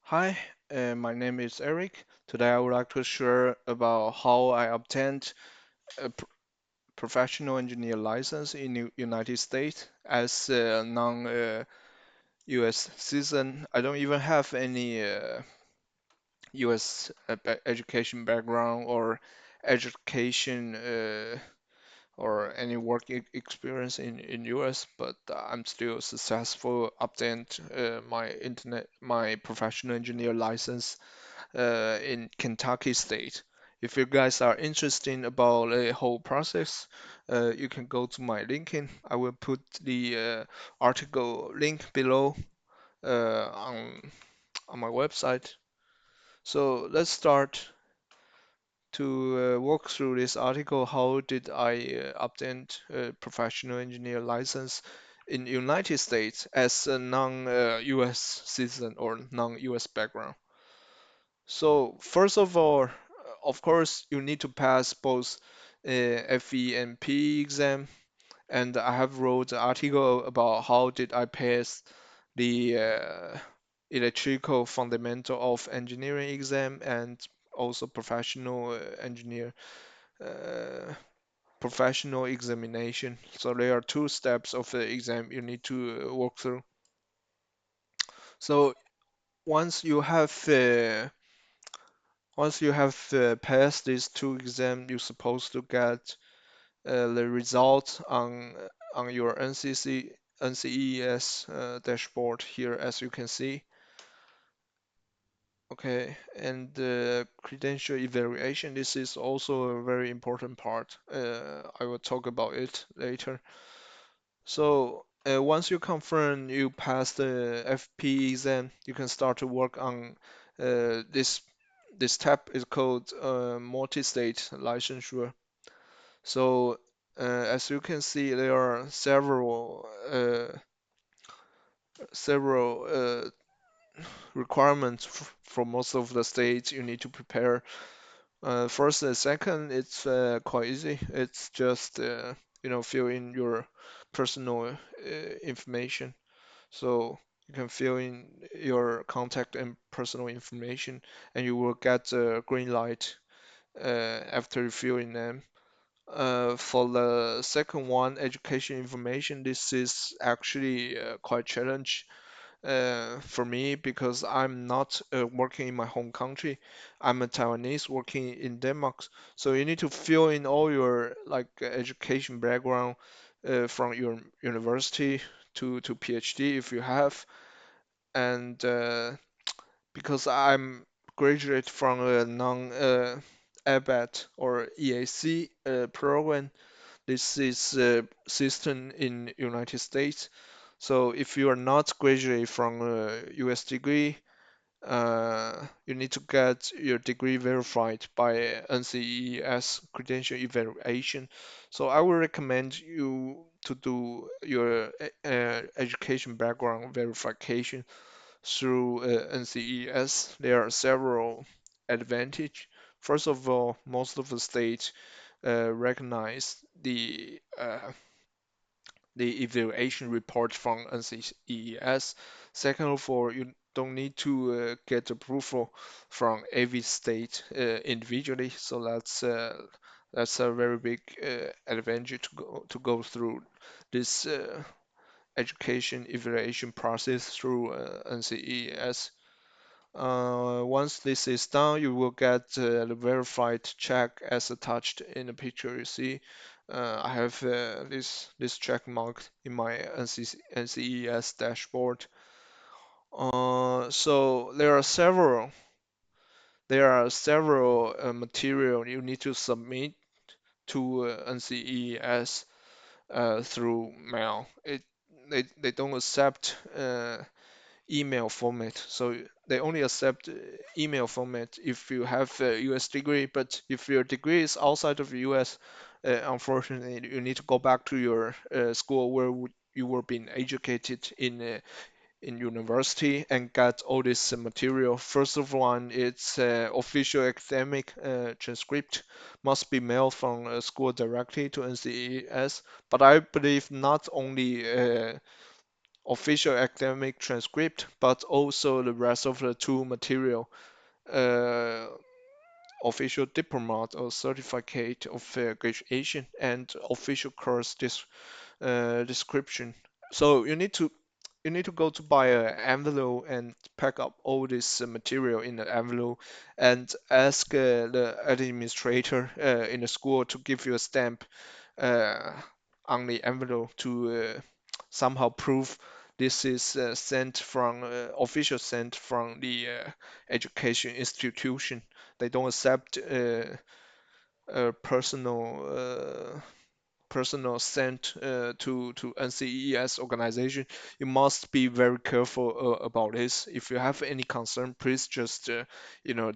Hi, my name is Eric. Today I would like to share about how I obtained a professional engineer license in United States as a non-US citizen. I don't even have any US education background or education or any work experience in US, but I'm still successful obtained my professional engineer license in Kentucky State. If you guys are interested about the whole process, you can go to my LinkedIn. I will put the article link below on my website. So let's start to walk through this article. How did I obtain a professional engineer license in United States as a non-US citizen or non-US background? So first of all, of course, you need to pass both FE and PE exam, and I have wrote an article about how did I pass the electrical fundamental of engineering exam and also uh, professional examination. So there are two steps of the exam you need to walk through. So once you have passed these two exams, you're supposed to get the results on your NCEES dashboard here, as you can see. Okay, and the credential evaluation, this is also a very important part. I will talk about it later. So once you confirm you pass the FP exam, you can start to work on this. This tab is called multi-state licensure. So as you can see, there are several requirements for most of the states you need to prepare. First and second, it's quite easy. It's just fill in your personal information. So you can fill in your contact and personal information, and you will get a green light after you fill in them. For the second one, education information, this is actually quite challenge for me because I'm not working in my home country. I'm a Taiwanese working in Denmark. So you need to fill in all your like education background from your university to PhD if you have. And because I'm graduate from a non ABET or EAC program, this is a system in United States. So if you are not graduate from a US degree, you need to get your degree verified by NCEES credential evaluation. So I would recommend you to do your education background verification through NCEES. There are several advantage. First of all, most of the states recognize the evaluation report from NCEES. Second of all, you don't need to get approval from every state individually, so that's a very big advantage to go through this education evaluation process through NCEES. Once this is done, you will get the verified check as attached in the picture you see. I have this check marked in my NCEES dashboard. So there are several material you need to submit to NCEES through mail. They don't accept email format. So they only accept email format if you have a US degree, but if your degree is outside of the US, unfortunately, you need to go back to your school where you were being educated in university and get all this material. First of all, it's official academic transcript must be mailed from a school directly to NCEES. But I believe not only official academic transcript, but also the rest of the tool material, uh, official diploma or certificate of graduation, and official course description. So you need to go to buy an envelope and pack up all this material in the envelope and ask the administrator in the school to give you a stamp uh, on the envelope to somehow prove this is sent from official sent from the education institution. They don't accept personal sent to NCES organization. You must be very careful about this. If you have any concern, please just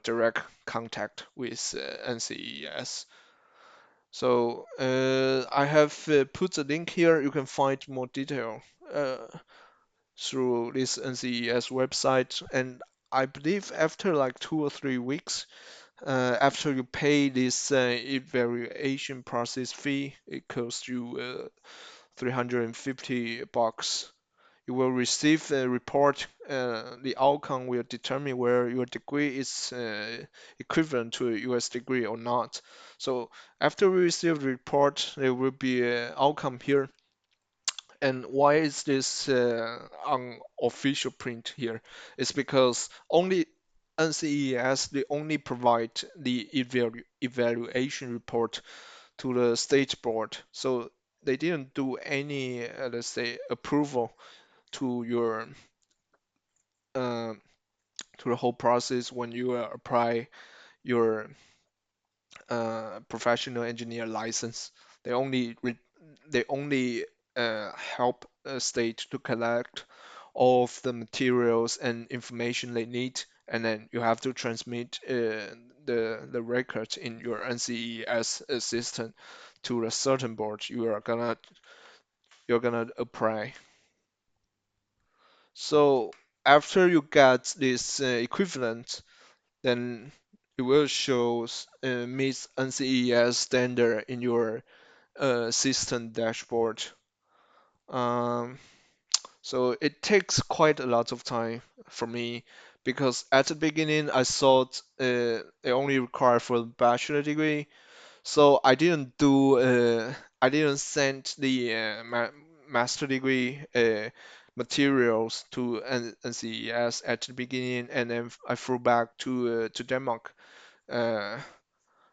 direct contact with NCES. So I have put the link here. You can find more detail uh, through this NCES website. And I believe after like 2 or 3 weeks, after you pay this evaluation process fee, it costs you $350. You will receive a report. The outcome will determine whether your degree is equivalent to a US degree or not. So after we receive the report, there will be an outcome here. And why is this on official print here? It's because only NCES they only provide the evaluation report to the state board. So they didn't do any, let's say, approval to your uh, to the whole process when you apply your professional engineer license. They only they only help a state to collect all of the materials and information they need, and then you have to transmit the record in your NCES system to a certain board you're gonna apply. So after you get this equivalent, then it will show meets NCES standard in your system dashboard. Um, so it takes quite a lot of time for me because at the beginning I thought it only required for the bachelor degree, so I didn't send the master degree materials to NCES at the beginning, and then I flew back to Denmark. Uh,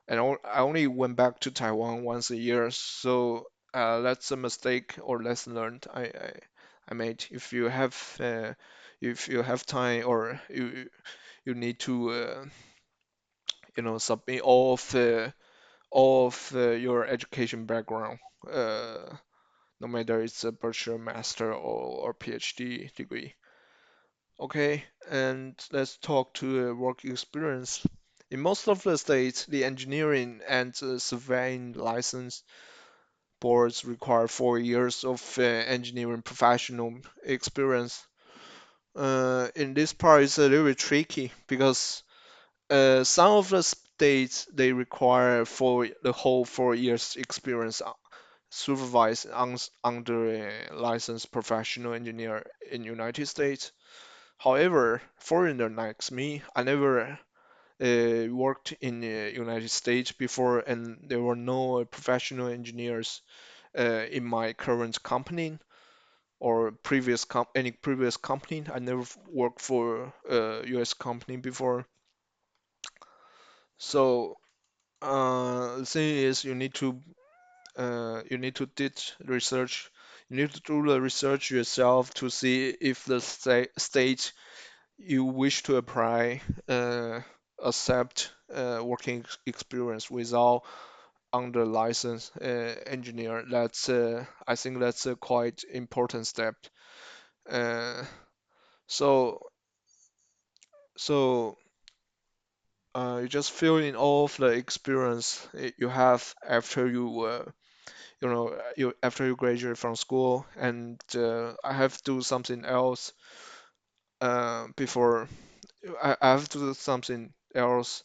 and I only went back to Taiwan once a year, so that's a mistake or lesson learned I made. If you have time or you need to submit all of your education background, uh, no matter it's a bachelor, master, or PhD degree. Okay, and let's talk to work experience. In most of the states, the engineering and surveying license boards require 4 years of engineering professional experience. In this part, it's a little bit tricky because some of the states they require for the whole 4 years experience supervised under a licensed professional engineer in United States. However, foreigner like me, I never worked in the United States before, and there were no professional engineers in my current company or any previous company. I never worked for a US company before. So the thing is, you need to did research. You need to do the research yourself to see if the state you wish to apply accept working experience without under license engineer. I think that's a quite important step. Uh, so so you just fill in all of the experience you have after you after you graduate from school, and I have to do something else before I have to do something else,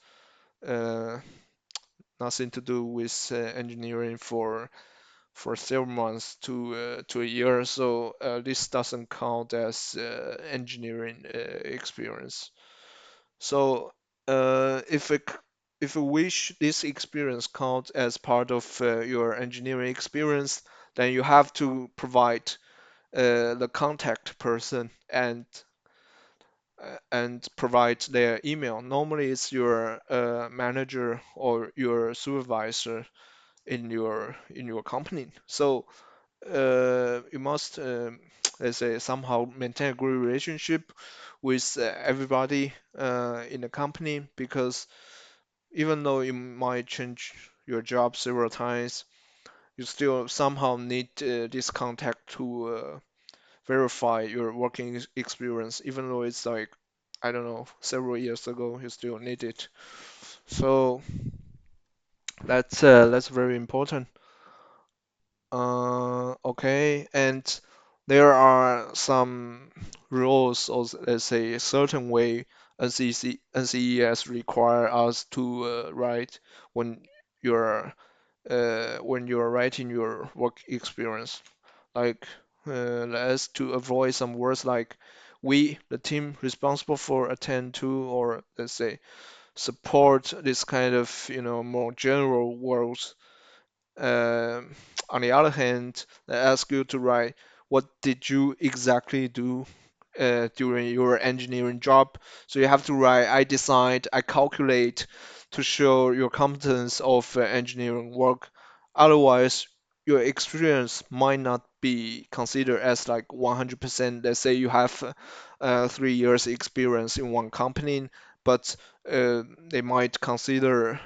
uh, nothing to do with engineering for several months to a year. So this doesn't count as engineering experience. So if you wish this experience count as part of your engineering experience, then you have to provide the contact person and provide their email. Normally, it's your manager or your supervisor in your company. So you must let's say somehow maintain a good relationship with everybody in the company, because even though you might change your job several times, you still somehow need this contact to verify your working experience, even though it's like, I don't know, several years ago, you still need it. So that's very important. Okay, and there are some rules, or let's say a certain way NCES require us to write when you're writing your work experience. Like let's to avoid some words like we, the team responsible for attend to, or let's say support, this kind of more general words. On the other hand, they ask you to write what did you exactly do during your engineering job. So you have to write, I decide, I calculate, to show your competence of engineering work. Otherwise, your experience might not be considered as like 100%. Let's say you have 3 years experience in one company, but they might consider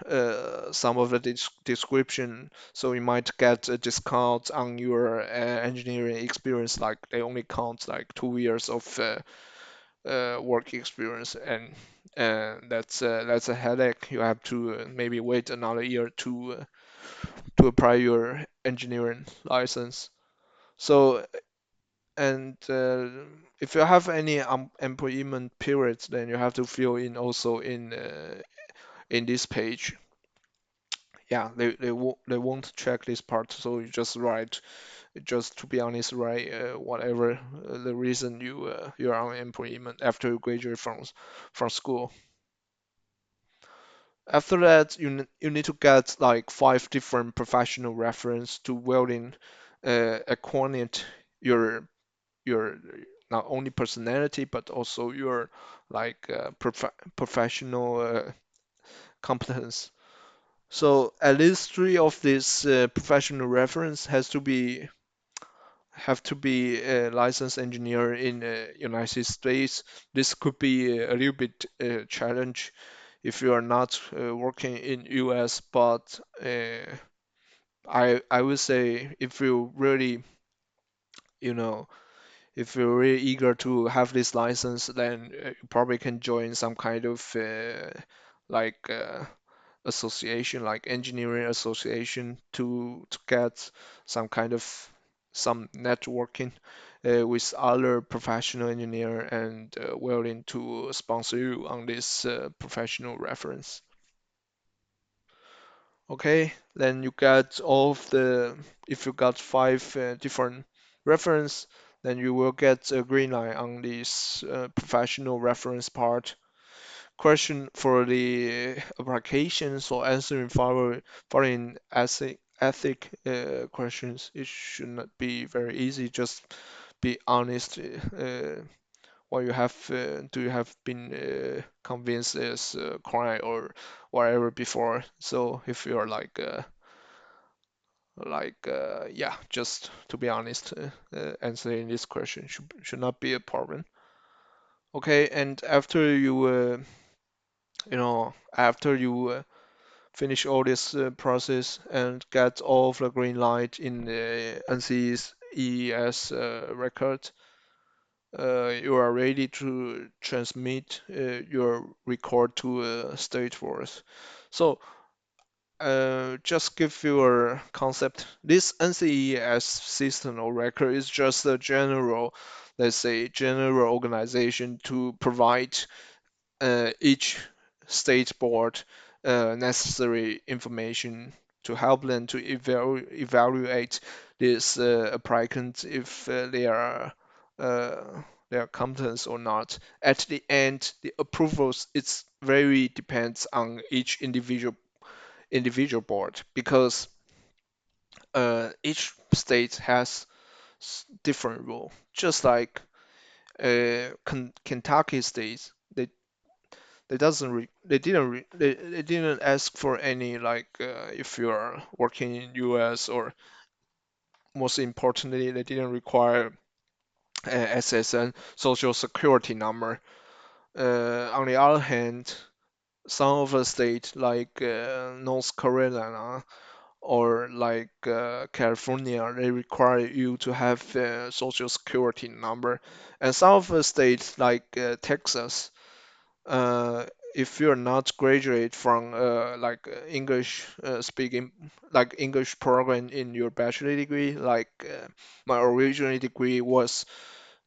some of the description, so you might get a discount on your engineering experience, like they only count like 2 years of work experience, and that's a headache. You have to maybe wait another year to apply your engineering license. So, and if you have any employment periods, then you have to fill in also in this page. Yeah, they won't check this part, so you just write, just to be honest, write whatever the reason you're on employment after you graduate from school. After that, you need to get like 5 different professional reference to welding acquaint your not only personality but also your like professional competence. So at least 3 of these professional reference have to be a licensed engineer in United States. This could be a little bit challenge if you are not working in US, but I would say if you really, you know, if you're really eager to have this license, then you probably can join some kind of like association, like engineering association, to get some kind of some networking with other professional engineer and willing to sponsor you on this professional reference. Okay, then you got all of the, if you got 5 different reference, then you will get a green light on this professional reference part. Question for the applications or answering following ethic questions, it should not be very easy. Just be honest. What you have, do you have been convinced as crime or whatever before? So if you're yeah, just to be honest, answering this question should not be a problem. Okay, and after after you finish all this process and get all of the green light in the NC's EES record, you are ready to transmit your record to State Force. So, just give you a concept. This NCES system or record is just a general, let's say, general organization to provide each state board necessary information to help them to evaluate this applicant if uh, they are competent or not. At the end, the approvals it's very depends on each individual board because each state has different rule. Just like Kentucky State, they doesn't re they didn't ask for any like if you are working in U.S. or most importantly, they didn't require SSN social security number. On the other hand, some of the states like North Carolina or like California, they require you to have a social security number. And some of the states like Texas, uh, if you're not graduate from like English speaking, like English program in your bachelor degree, like my original degree was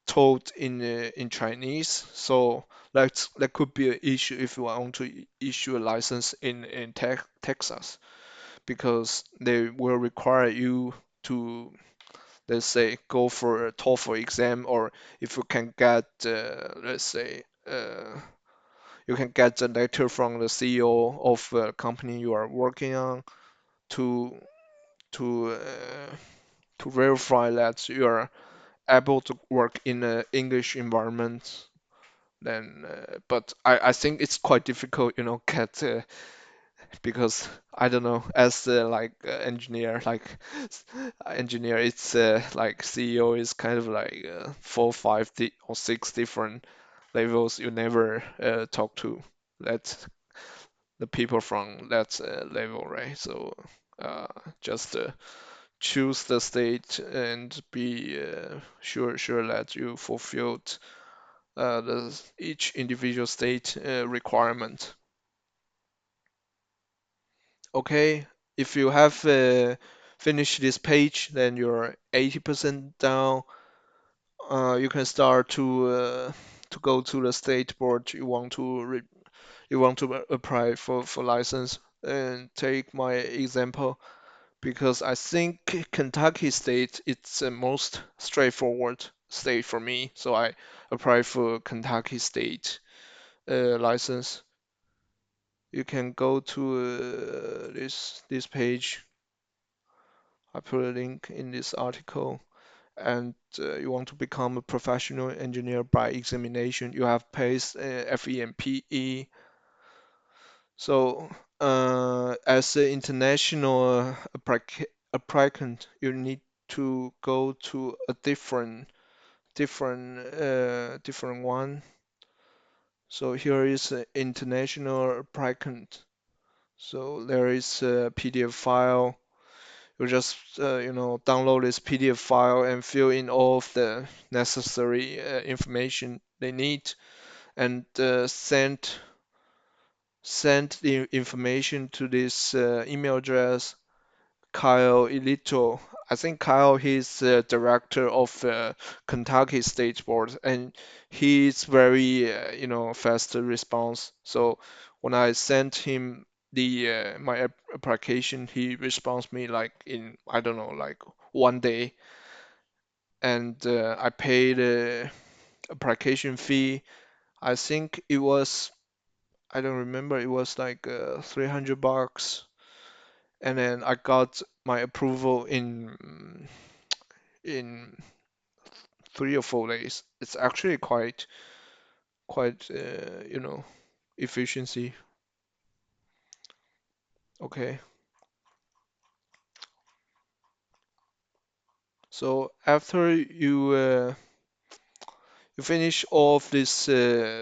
taught in Chinese, so that could be an issue if you want to issue a license in Texas because they will require you to, let's say, go for a TOEFL exam, or if you can get, let's say, you can get the letter from the CEO of the company you are working on to to uh, to verify that you are able to work in an English environment. Then, but I think it's quite difficult, get because I don't know, as like engineer, like engineer, it's like CEO is kind of like four, five, or six different levels. You never talk to that the people from that level, right? So uh, just choose the state and be sure that you fulfilled the each individual state requirement. Okay, if you have finished this page, then you're 80% down. You can start to go to the state board you want to apply for license. And take my example because I think Kentucky State it's the most straightforward state for me, so I apply for Kentucky State license. You can go to this page. I put a link in this article, and you want to become a professional engineer by examination. You have PACE, FEMPE. So, as an international applicant, you need to go to a different one. So here is an international applicant. So there is a PDF file. You just download this PDF file and fill in all of the necessary information they need, and send the information to this email address, Kyle Elito. I think Kyle, he's the director of Kentucky State Board, and he's very, fast response. So when I sent him my application, he responds me like in, I don't know, like one day, and I paid the application fee. I think it was, I don't remember, it was like $300, and then I got my approval in 3 or 4 days. It's actually quite efficiency. Okay, so after you finish all of this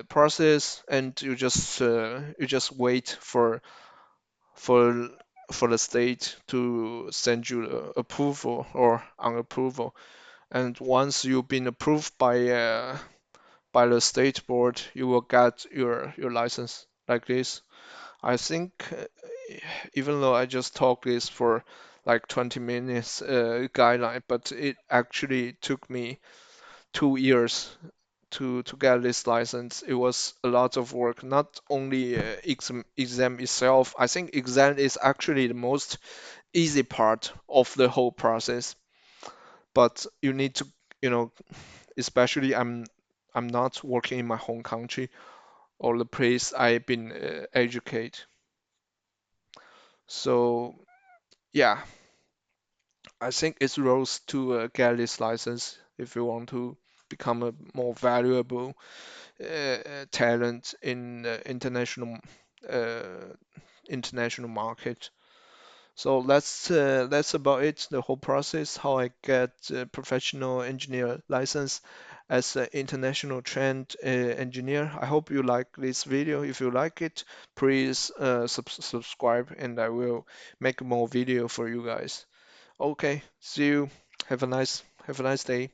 process, and you just wait for for the state to send you the approval or unapproval. And once you've been approved by the state board, you will get your license like this. I think even though I just talked this for like 20 minutes guideline, but it actually took me 2 years to get this license. It was a lot of work, not only exam itself. I think exam is actually the most easy part of the whole process. But you need to, you know, especially I'm not working in my home country or the place I've been educated. So yeah, I think it's roles to get this license if you want to become a more valuable talent in uh, international market. So that's about it. The whole process, how I get a professional engineer license as an international trained engineer. I hope you like this video. If you like it, please subscribe, and I will make more video for you guys. Okay, see you. Have a nice day.